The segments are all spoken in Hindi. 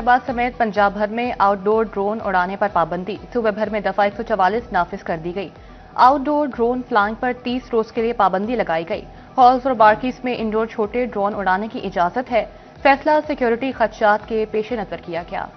फैसलाबाद समेत पंजाब भर में आउटडोर ड्रोन उड़ाने पर पाबंदी। सूबे भर में दफा 144 नाफिज कर दी गई। आउटडोर ड्रोन फ्लाइंग पर 30 रोज के लिए पाबंदी लगाई गई। हॉल्स और बारकीज में इंडोर छोटे ड्रोन उड़ाने की इजाजत है। फैसला सिक्योरिटी खदशात के पेश नजर किया गया।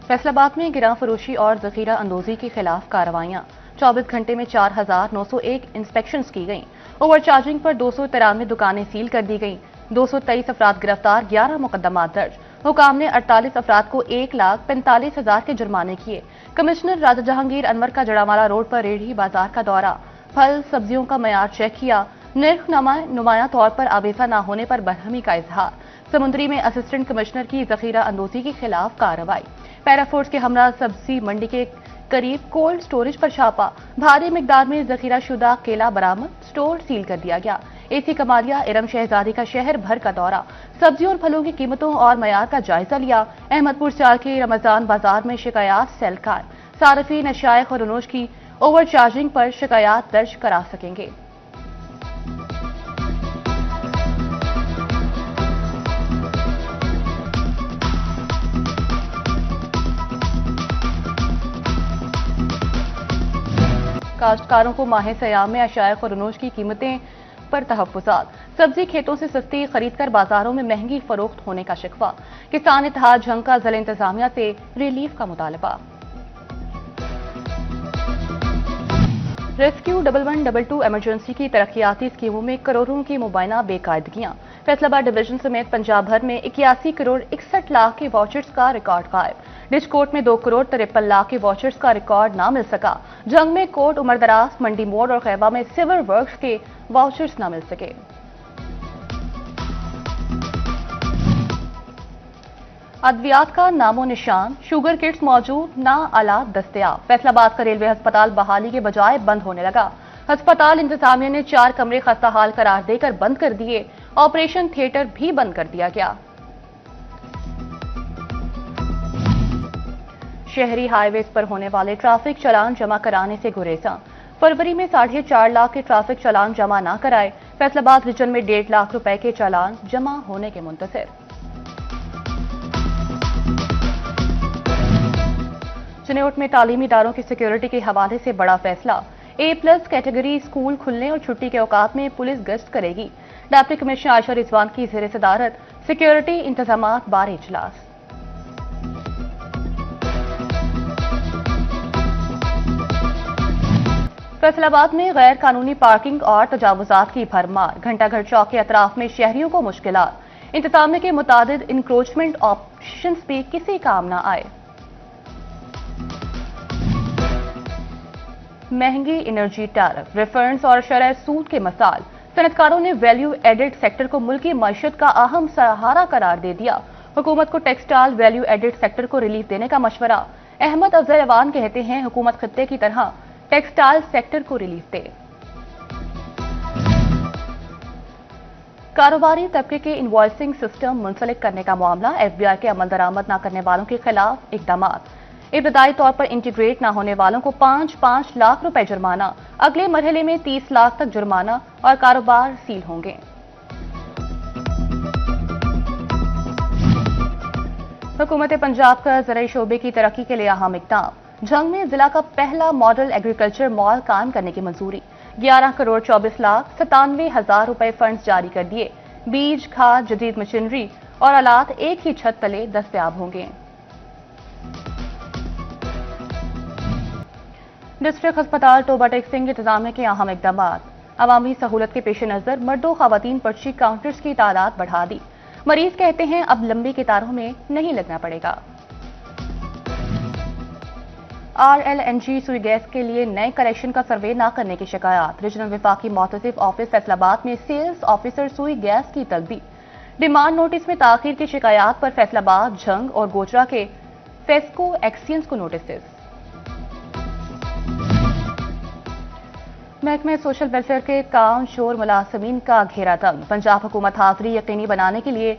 फैसलाबाद में गिरां फरोशी और जखीरा अंदोजी के खिलाफ कार्रवाइयां। 24 घंटे में 4,901 इंस्पेक्शंस की गईं। ओवरचार्जिंग पर 293 दुकानें सील कर दी गईं। 223 अफराद गिरफ्तार, 11 मुकदमा दर्ज। हुकाम ने 48 अफराद को 1,45,000 के जुर्माने किए। कमिश्नर राजा जहांगीर अनवर का जड़ामाला रोड पर रेहड़ी बाजार का दौरा। फल सब्जियों का मयार चेक किया। निर्ख नुमाया तौर पर आवेजा न होने पर बरहमी का इजहार। समुद्री में असिस्टेंट कमिश्नर की जखीरा अंदोजी के खिलाफ कार्रवाई। पैराफोर्स के हमरा सब्जी मंडी के करीब कोल्ड स्टोरेज पर छापा। भारी मिकदार में जखीराशुदा केला बरामद, स्टोर सील कर दिया गया। एसी कमालिया इरम शहजादी का शहर भर का दौरा। सब्जियों और फलों की कीमतों और मयार का जायजा लिया। अहमदपुर चाल के रमजान बाजार में शिकायत सेलकार। सारफीन अशाइख और अनोश की ओवरचार्जिंग पर शिकायत दर्ज करा सकेंगे। काश्तकारों को माह सयाम में अशाइख और अनोश की कीमतें पर तहफ्फुज़ात। सब्जी खेतों से सस्ती खरीदकर बाजारों में महंगी फरोख्त होने का शिकवा। किसान इत्तेहाद झंग का जिला इंतजामिया से रिलीफ का मुतालबा। रेस्क्यू 1112 इमरजेंसी की तरक्याती स्कीमों में करोड़ों की मुबैना बेकायदगियां। फैसलाबाद डिवीजन समेत पंजाब भर में 81 करोड़ 61 लाख के वाउचर्स का रिकॉर्ड गायब। डिस्कोट में 2 करोड़ 53 लाख के वाउचर्स का रिकॉर्ड ना मिल सका। जंग में कोट, उमरदराज, मंडी मोड़ और खैबा में सिविल वर्क्स के वाउचर्स ना मिल सके। अद्वियात का नामो निशान, शुगर किट्स मौजूद, ना आलात दस्तयाब। फैसलाबाद का रेलवे अस्पताल बहाली के बजाय बंद होने लगा। अस्पताल इंतजामिया ने 4 कमरे खस्ताहाल करार देकर बंद कर दिए। ऑपरेशन थिएटर भी बंद कर दिया गया। शहरी हाईवेज पर होने वाले ट्रैफिक चालान जमा कराने से गुरेजा। फरवरी में 4.5 लाख के ट्रैफिक चालान जमा न कराए। फैसलाबाद रीजन में 1.5 लाख रुपए के चालान जमा होने के मुंतज़िर। चिनौट में तालीमी इदारों की सिक्योरिटी के हवाले से बड़ा फैसला। A+ कैटेगरी स्कूल खुलने और छुट्टी के औकात में पुलिस गश्त करेगी। डिप्टी कमिश्नर आयशा रिजवान की ज़ेर सदारत सिक्योरिटी इंतजामात बारे इजलास। फैसलाबाद में गैर कानूनी पार्किंग और तजावुजात की भरमार। घंटाघर चौक के अतराफ में शहरियों को मुश्किलात। इंतजामिया के मुताबिक इंक्रोचमेंट ऑप्शंस भी किसी काम न आए। महंगी एनर्जी टैरिफ, रिफंड्स और शरह सूद के मसाल। सनतकारों ने वैल्यू एडेड सेक्टर को मुल्की मईशत का अहम सहारा करार दे दिया। हुकूमत को टेक्सटाइल वैल्यू एडेड सेक्टर को रिलीफ देने का मशवरा। अहमद अफजल अवान कहते हैं हुकूमत खत्ते की तरह टेक्सटाइल सेक्टर को रिलीफ दे। कारोबारी तबके के इनवॉइसिंग सिस्टम मुंसलिक करने का मामला। FBI के अमल दरामद न करने वालों के खिलाफ इकदामात। इब्तदाई तौर पर इंटीग्रेट न होने वालों को 5-5 लाख रुपए जुर्माना। अगले मरहले में 30 लाख तक जुर्माना और कारोबार सील होंगे। हुकूमत पंजाब का ज़राई शोबे की तरक्की के लिए अहम इक़दाम। झंग में जिला का पहला मॉडल एग्रीकल्चर मॉल कायम करने की मंजूरी। 11 करोड़ 24 लाख 97 हजार रुपए फंड्स जारी कर दिए। बीज, खाद, जदीद मशीनरी और आलात एक ही छत तले दस्तयाब होंगे। डिस्ट्रिक्ट अस्पताल टोबा टेक्सिंग इंतजामिया के अहम इकदाम। अवामी सहूलत के पेश नजर मर्दों खवातीन पर्ची काउंटर्स की तादाद बढ़ा दी। मरीज कहते हैं अब लंबी कतारों में नहीं लगना पड़ेगा। RLNG सुई गैस के लिए नए कलेक्शन का सर्वे न करने की शिकायत। रीजनल विफाकी मोहतसिब ऑफिस फैसलाबाद में सेल्स ऑफिसर सुई गैस की तलबी। डिमांड नोटिस में ताखीर की शिकायत पर फैसलाबाद, झंग और गोचरा के फेस्को एक्सियंस को नोटिस। महकमे सोशल वेलफेयर के काम शोर मुलाजमीन का घेरा तंग। पंजाब हुकूमत हाजिरी यकीनी बनाने के लिए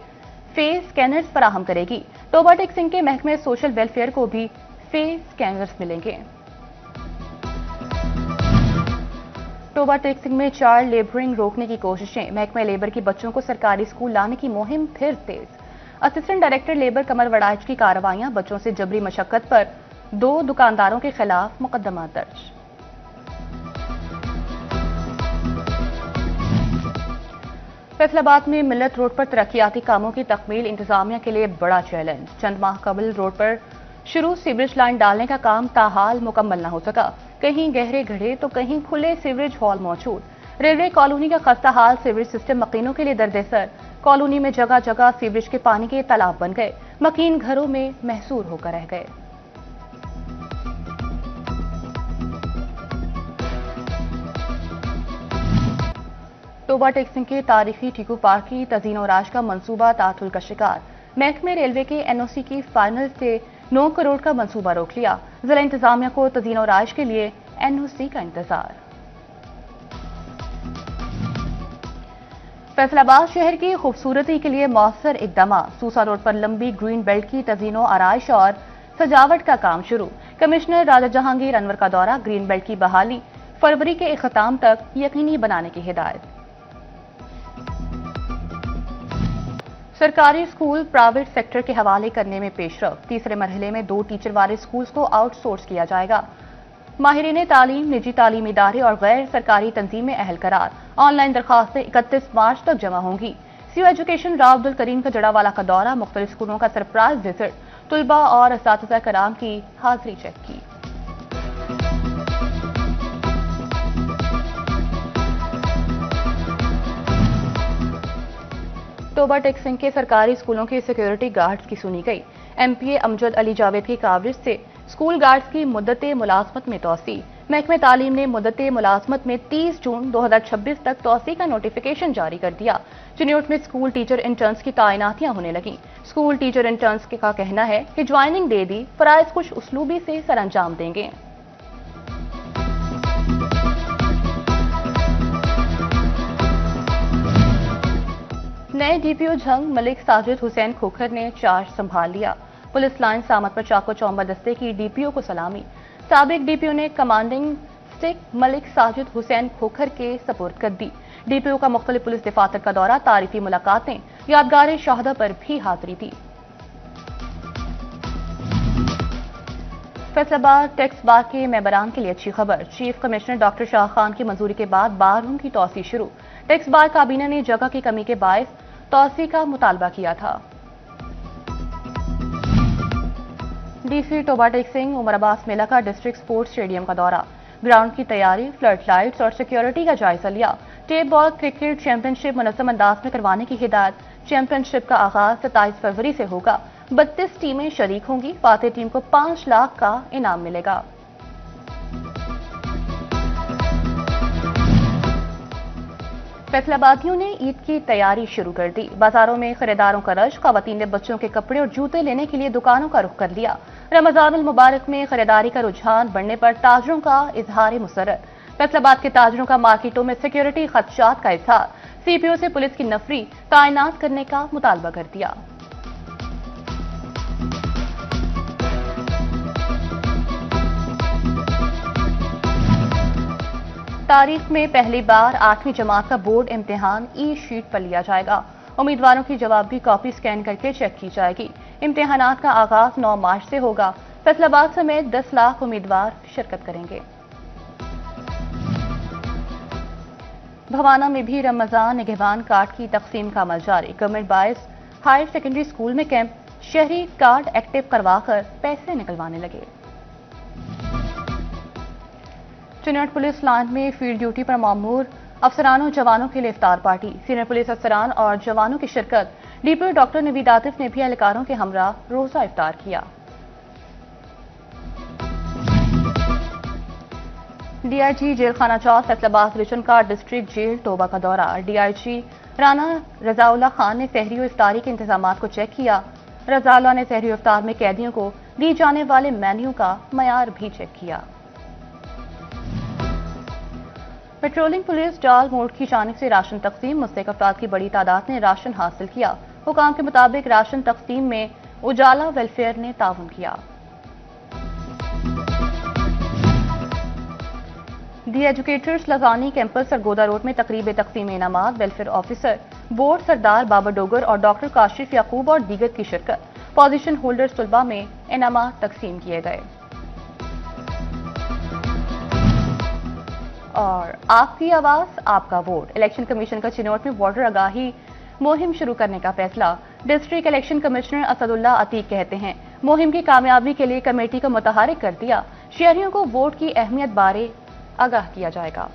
फेस स्कैनर्स फराहम करेगी। टोबा टेक्सिंग के महकमे सोशल वेलफेयर को भी फेस स्कैनर्स मिलेंगे। टोबा टेक्सिंग में चाइल्ड लेबरिंग रोकने की कोशिशें, महकमे लेबर की बच्चों को सरकारी स्कूल लाने की मुहिम फिर तेज। असिस्टेंट डायरेक्टर लेबर कमर वड़ाइच की कार्रवाइयां, बच्चों से जबरी मशक्कत पर 2 दुकानदारों के खिलाफ मुकदमा दर्ज। फैसलाबाद में मिल्लत रोड पर तरक्याती कामों की तकमील इंतजामिया के लिए बड़ा चैलेंज। चंद माह कबल रोड पर शुरू सीवरेज लाइन डालने का काम ताहाल मुकम्मल न हो सका। कहीं गहरे गड्ढे तो कहीं खुले सीवरेज हॉल मौजूद। रेलवे कॉलोनी का खस्ता हाल सीवरेज सिस्टम मकीनों के लिए दर्द-ए-सर। कॉलोनी में जगह जगह सीवरेज के पानी के तालाब बन गए। मकीन घरों में महसूर होकर रह गए। टोबा टेक्सिंग के तारीखी टीकू पार्क की तज़ीन और राज का मंसूबा तातुल का शिकार। महकमे रेलवे के एनओसी की फाइनल से 9 करोड़ का मंसूबा रोक लिया। जिला इंतजामिया को तज़ीन और राज के लिए एनओसी का इंतजार। फैसलाबाद शहर की खूबसूरती के लिए मौसर इकदाम। सूसा रोड पर लंबी ग्रीन बेल्ट की तज़ीनो आराइश और सजावट का काम शुरू। कमिश्नर राजा जहांगीर अनवर का दौरा। ग्रीन बेल्ट की बहाली फरवरी के इख्तिताम तक यकीनी बनाने की हिदायत। सरकारी स्कूल प्राइवेट सेक्टर के हवाले करने में पेशरफ। तीसरे मरहले में 2 टीचर वाले स्कूल्स को आउटसोर्स किया जाएगा। माहिरीन तालीम, निजी तालीमी इदारे और गैर सरकारी तंजीमें अहल करार। ऑनलाइन दरखास्तें 31 मार्च तक जमा होंगी। सीओ एजुकेशन राव अब्दुल करीम का जड़ावाला का दौरा। मुख्तलिफ स्कूलों का सरप्राइज विजिट। तुलबा और असातिज़ा कराम की हाजिरी चेक की। टोबा टेक्सिंग के सरकारी स्कूलों के सिक्योरिटी गार्ड्स की सुनी गई। एमपीए अमजद अली जावेद की कावरेज से स्कूल गार्ड्स की मुद्दते मुलाजमत में तोसी। महकमे तालीम ने मुद्दते मुलाजमत में 30 जून 2026 तक तोसी का नोटिफिकेशन जारी कर दिया। चिन्योट में स्कूल टीचर इंटर्न्स की तैनातियां होने लगी। स्कूल टीचर इंटर्न्स का कहना है कि ज्वाइनिंग दे दी, फराइज कुछ उसलूबी से सरअंजाम देंगे। नए डीपीओ झंग मलिक साजिद हुसैन खोखर ने चार्ज संभाल लिया। पुलिस लाइन सामत पर चाको चौंबा दस्ते की डीपीओ को सलामी। साबिक डीपीओ ने कमांडिंग स्टिक मलिक साजिद हुसैन खोखर के सपुर्द कर दी। डीपीओ का मुख्तलिफ पुलिस दफातर का दौरा, तारीफी मुलाकातें, यादगार शहादा पर भी हाजिरी दी। फैसलाबाद टैक्स बार के मेंबरान के लिए अच्छी खबर। Chief commissioner doctor Shah Khan की मंजूरी के बाद बार रूम की तौसी शुरू। टैक्स बार काबीना ने जगह की कमी के बायस तौसी का मुतालबा किया था। डीसी टोबा टेक्सिंग उमर अब्बास मेला का डिस्ट्रिक्ट स्पोर्ट्स स्टेडियम का दौरा। ग्राउंड की तैयारी, फ्लड लाइट्स और सिक्योरिटी का जायजा लिया। टेप बॉल क्रिकेट चैंपियनशिप मुनज़्ज़म अंदाज में करवाने की हिदायत। चैंपियनशिप का आगाज 27 फरवरी से होगा। 32 टीमें शरीक होंगी। फातेह टीम को 5 लाख का इनाम मिलेगा। फैसलाबादियों ने ईद की तैयारी शुरू कर दी। बाजारों में खरीदारों का रश। खवातीन ने बच्चों के कपड़े और जूते लेने के लिए दुकानों का रुख कर लिया। रमजानुल मुबारक में खरीदारी का रुझान बढ़ने पर ताजरों का इजहार मुसर्रत। फैसलाबाद के ताजरों का मार्केटों में सिक्योरिटी खदशात का इजहार। सीपीओ से पुलिस की नफरी तैनात करने का मुतालबा कर दिया। तारीख में पहली बार 8वीं जमात का बोर्ड इम्तिहान ई शीट पर लिया जाएगा। उम्मीदवारों की जवाबी कॉपी स्कैन करके चेक की जाएगी। इम्तिहानात का आगाज 9 मार्च से होगा। फैसलाबाद समेत 10 लाख उम्मीदवार शिरकत करेंगे। भवाना में भी रमजान निगहबान कार्ड की तकसीम का अमल जारी। Government boys higher secondary school में कैंप, शहरी कार्ड एक्टिव करवाकर पैसे निकलवाने लगे। चिन्नट पुलिस लाइन में फील्ड ड्यूटी पर मामूर अफसरानों जवानों के लिए इफ्तार पार्टी। सीनियर पुलिस अफसरान और जवानों की शिरकत। डीपीओ डॉक्टर नवीद आतिफ ने भी एहलकारों के हमरा रोजा इफ्तार किया। डीआईजी जेल खाना चौक फैसलाबाद रीजन का डिस्ट्रिक्ट जेल टोबा का दौरा। डीआईजी राना रजाउल्ला खान ने सहरी और इफ्तारी के इंतजाम को चेक किया। रजाउल्ला ने सहरी और इफ्तार में कैदियों को दी जाने वाले मेन्यू का मयार भी चेक किया। पेट्रोलिंग पुलिस डाल मोड़ की जानिब से राशन तकसीम। मुस्तहिक अफराद की बड़ी तादाद ने राशन हासिल किया। हुकाम के मुताबिक राशन तकसीम में उजाला वेलफेयर ने ताउन किया। दी एजुकेटर्स लजानी कैंपस सरगोदा रोड में तकरीब तकसीम इनामात वेलफेयर ऑफिसर बोर्ड सरदार बाबा डोगर और डॉक्टर काशिफ याकूब और दीगर की शिरकत। पोजीशन होल्डर्स तलबा में इनामात तकसीम किए गए। और आपकी आवाज आपका वोट, इलेक्शन कमीशन का चिनौट में वोटर आगाही मुहिम शुरू करने का फैसला। District election commissioner Asadullah Atiq कहते हैं, मुहिम की कामयाबी के लिए कमेटी को मुतहरिक कर दिया, शहरियों को वोट की अहमियत बारे आगाह किया जाएगा।